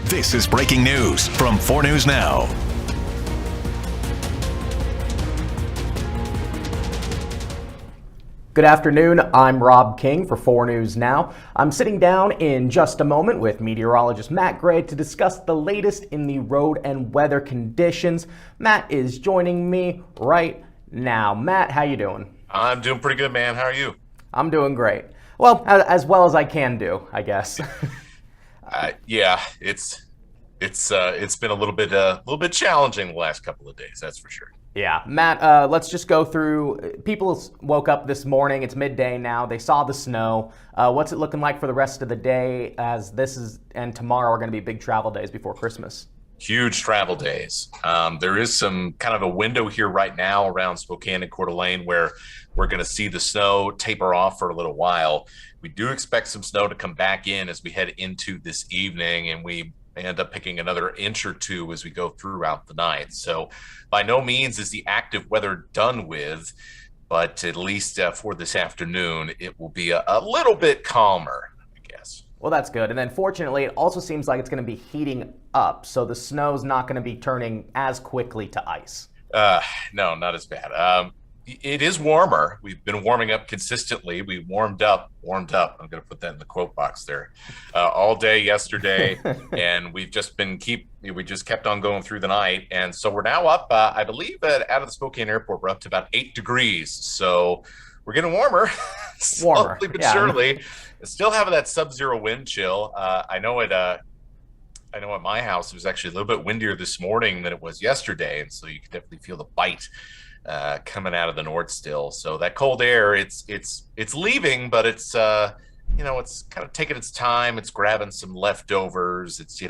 This is breaking news from 4 News Now. Good afternoon, I'm Rob King for 4 News Now. I'm sitting down in just a moment with meteorologist Matt Gray to discuss the latest in the road and weather conditions. Matt is joining me right now. Matt, how you doing? I'm doing pretty good, man. How are you? I'm doing great. Well as I can do, I guess. Yeah, it's been a little bit challenging the last couple of days, that's for sure. Yeah, Matt, let's just go through. People woke up this morning. It's midday now. They saw the snow. What's it looking like for the rest of the day, as and tomorrow are going to be big travel days before Christmas? Huge travel days. There is some kind of a window here right now around Spokane and Coeur d'Alene where we're going to see the snow taper off for a little while. We do expect some snow to come back in as we head into this evening, and we end up picking another inch or two as we go throughout the night. So by no means is the active weather done with, but at least for this afternoon, it will be a little bit calmer, I guess. Well, that's good. And then fortunately, it also seems like it's going to be heating up, so the snow's not going to be turning as quickly to ice. No, not as bad. It is warmer. We've been warming up consistently. We warmed up. I'm going to put that in the quote box there, all day yesterday, and we just kept on going through the night, and so we're now up. I believe out of the Spokane airport, we're up to about 8 degrees. So we're getting warmer, slowly but surely. Still having that sub-zero wind chill. I know at my house it was actually a little bit windier this morning than it was yesterday, and so you can definitely feel the bite coming out of the north still. So that cold air, it's leaving, but it's it's kind of taking its time. It's grabbing some leftovers. It's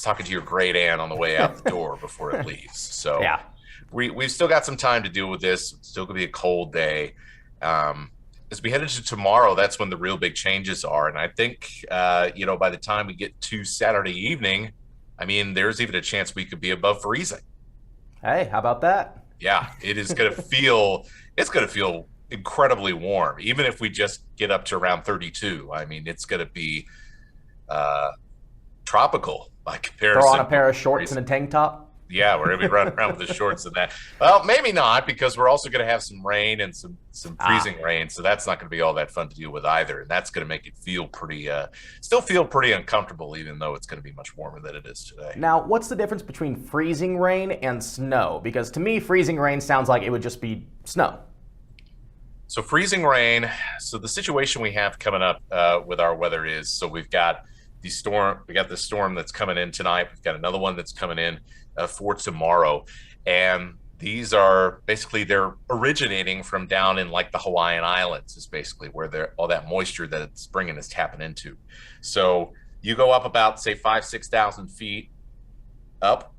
talking to your great aunt on the way out the door before it leaves. So yeah, we've still got some time to deal with this. It's still gonna be a cold day. As we head into tomorrow, that's when the real big changes are. And I think by the time we get to Saturday evening, I mean, there's even a chance we could be above freezing. Hey, how about that? Yeah, it is going to feel incredibly warm, even if we just get up to around 32. I mean, it's going to be tropical by comparison. Throw on a pair of shorts and a tank top? Yeah, we're going to be running around with the shorts and that. Well, maybe not, because we're also going to have some rain and some freezing rain, so that's not going to be all that fun to deal with either. And that's going to make it feel still feel pretty uncomfortable, even though it's going to be much warmer than it is today. Now, what's the difference between freezing rain and snow? Because to me, freezing rain sounds like it would just be snow. So freezing rain, so the situation we have coming up with our weather is, so we got this storm that's coming in tonight. We've got another one that's coming in for tomorrow. And these are they're originating from down in like the Hawaiian Islands is basically where all that moisture that it's bringing is tapping into. So you go up about, say, 5,000-6,000 feet up,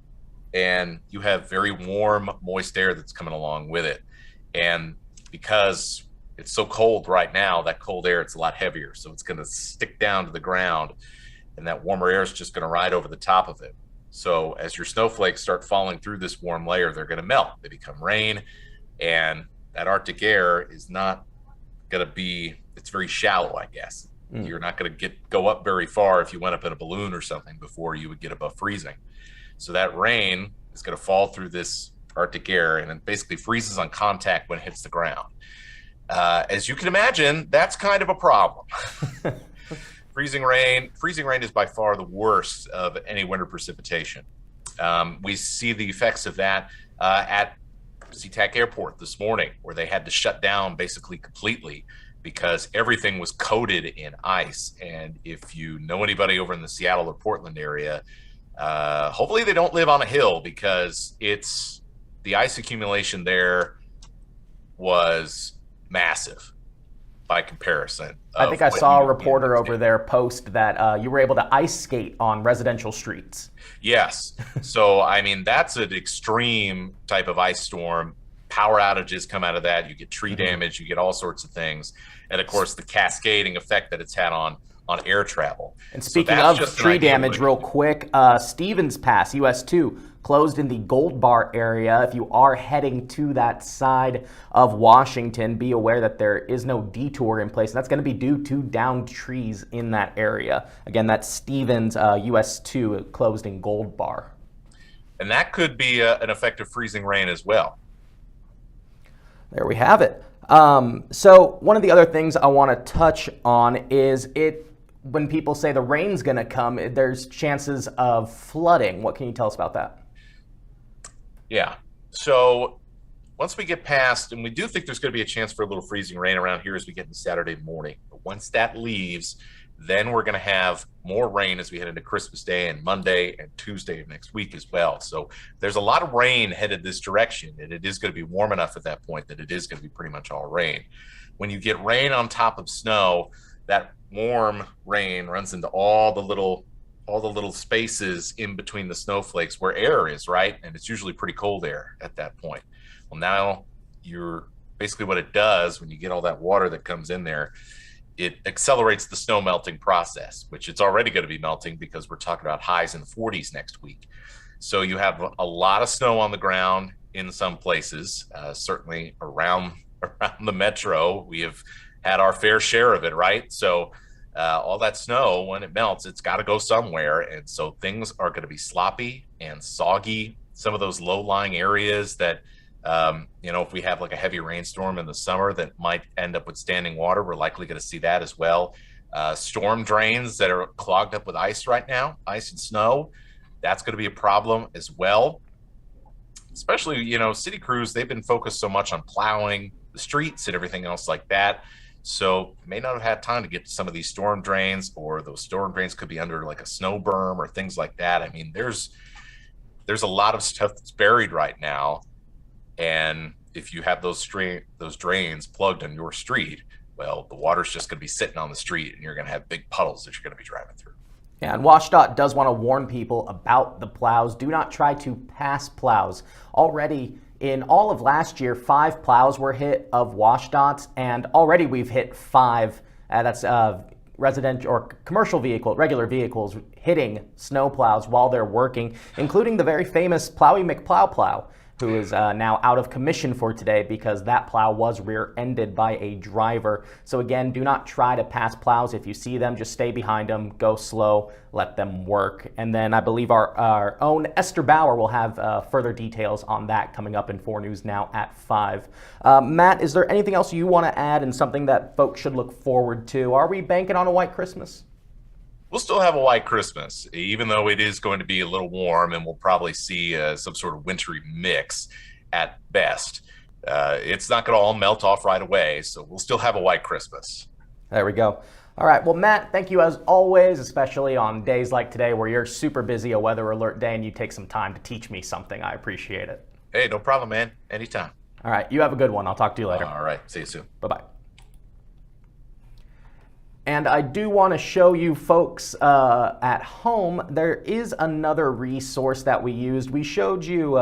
and you have very warm, moist air that's coming along with it. And because it's so cold right now, that cold air, it's a lot heavier. So it's going to stick down to the ground, and that warmer air is just going to ride over the top of it. So as your snowflakes start falling through this warm layer, they're going to melt. They become rain, and that Arctic air is not going to be, it's very shallow, I guess. You're not going to go up very far if you went up in a balloon or something before you would get above freezing. So that rain is going to fall through this Arctic air, and it basically freezes on contact when it hits the ground. As you can imagine, that's kind of a problem. Freezing rain is by far the worst of any winter precipitation. We see the effects of that at SeaTac Airport this morning, where they had to shut down basically completely because everything was coated in ice. And if you know anybody over in the Seattle or Portland area, hopefully they don't live on a hill, because the ice accumulation there was massive by comparison. I think I saw a reporter over there post that you were able to ice skate on residential streets. Yes. So, I mean, that's an extreme type of ice storm. Power outages come out of that. You get tree damage. You get all sorts of things. And, of course, the cascading effect that it's had on air travel. And speaking of tree damage, real quick, Stevens Pass, US 2, closed in the Gold Bar area. If you are heading to that side of Washington, be aware that there is no detour in place. That's going to be due to downed trees in that area. Again, that's Stevens US 2 closed in Gold Bar. And that could be an effect of freezing rain as well. There we have it. So one of the other things I want to touch on is when people say the rain's going to come, there's chances of flooding. What can you tell us about that? Yeah. So once we get past, and we do think there's going to be a chance for a little freezing rain around here as we get into Saturday morning. But once that leaves, then we're going to have more rain as we head into Christmas Day and Monday and Tuesday of next week as well. So there's a lot of rain headed this direction, and it is going to be warm enough at that point that it is going to be pretty much all rain. When you get rain on top of snow, that warm rain runs into all the little spaces in between the snowflakes where air is, right? And it's usually pretty cold air at that point. Well, now you're basically, what it does when you get all that water that comes in there, it accelerates the snow melting process, which it's already going to be melting because we're talking about highs in the 40s next week. So you have a lot of snow on the ground in some places, certainly around the metro. We have had our fair share of it, right? So all that snow, when it melts, it's got to go somewhere. And so things are going to be sloppy and soggy. Some of those low-lying areas that, if we have like a heavy rainstorm in the summer that might end up with standing water, we're likely going to see that as well. Storm drains that are clogged up with ice right now, ice and snow, that's going to be a problem as well. Especially, city crews, they've been focused so much on plowing the streets and everything else like that. So may not have had time to get to some of these storm drains, or those storm drains could be under like a snow berm or things like that. I mean, there's a lot of stuff that's buried right now. And if you have those drains plugged on your street, well, the water's just going to be sitting on the street, and you're going to have big puddles that you're going to be driving through. Yeah, and WashDOT does want to warn people about the plows. Do not try to pass plows. Already in all of last year, 5 plows were hit of WashDOT's, and already we've hit 5. That's residential or commercial regular vehicles hitting snow plows while they're working, including the very famous Plowy McPlow, who is now out of commission for today because that plow was rear-ended by a driver. So again, do not try to pass plows. If you see them, just stay behind them, go slow, let them work. And then I believe our own Esther Bauer will have further details on that coming up in 4 News Now at 5. Matt, is there anything else you want to add and something that folks should look forward to? Are we banking on a white Christmas? We'll still have a white Christmas, even though it is going to be a little warm, and we'll probably see some sort of wintry mix at best. It's not going to all melt off right away, so we'll still have a white Christmas. There we go. All right. Well, Matt, thank you as always, especially on days like today where you're super busy, a weather alert day, and you take some time to teach me something. I appreciate it. Hey, no problem, man. Anytime. All right. You have a good one. I'll talk to you later. All right. See you soon. Bye-bye. And I do want to show you folks at home, there is another resource that we used. We showed you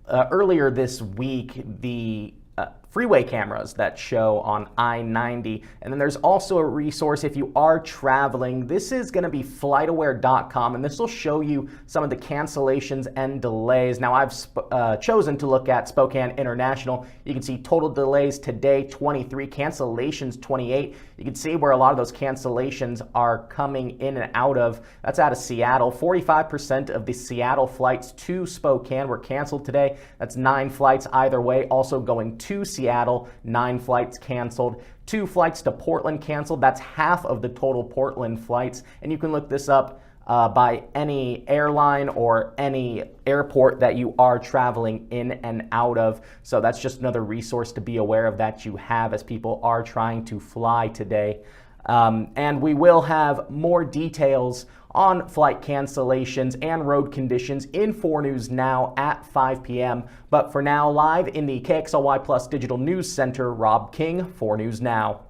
earlier this week the freeway cameras that show on I-90. And then there's also a resource if you are traveling. This is going to be flightaware.com, and this will show you some of the cancellations and delays. Now, I've chosen to look at Spokane International. You can see total delays today, 23, cancellations, 28. You can see where a lot of those cancellations are coming in and out of. That's out of Seattle. 45% of the Seattle flights to Spokane were canceled today. That's 9 flights either way. Also going to Seattle, 9 flights canceled. 2 flights to Portland canceled. That's half of the total Portland flights. And you can look this up by any airline or any airport that you are traveling in and out of. So that's just another resource to be aware of that you have as people are trying to fly today. And we will have more details on flight cancellations and road conditions in 4 News Now at 5 p.m. But for now, live in the KXLY Plus Digital News Center, Rob King, 4 News Now.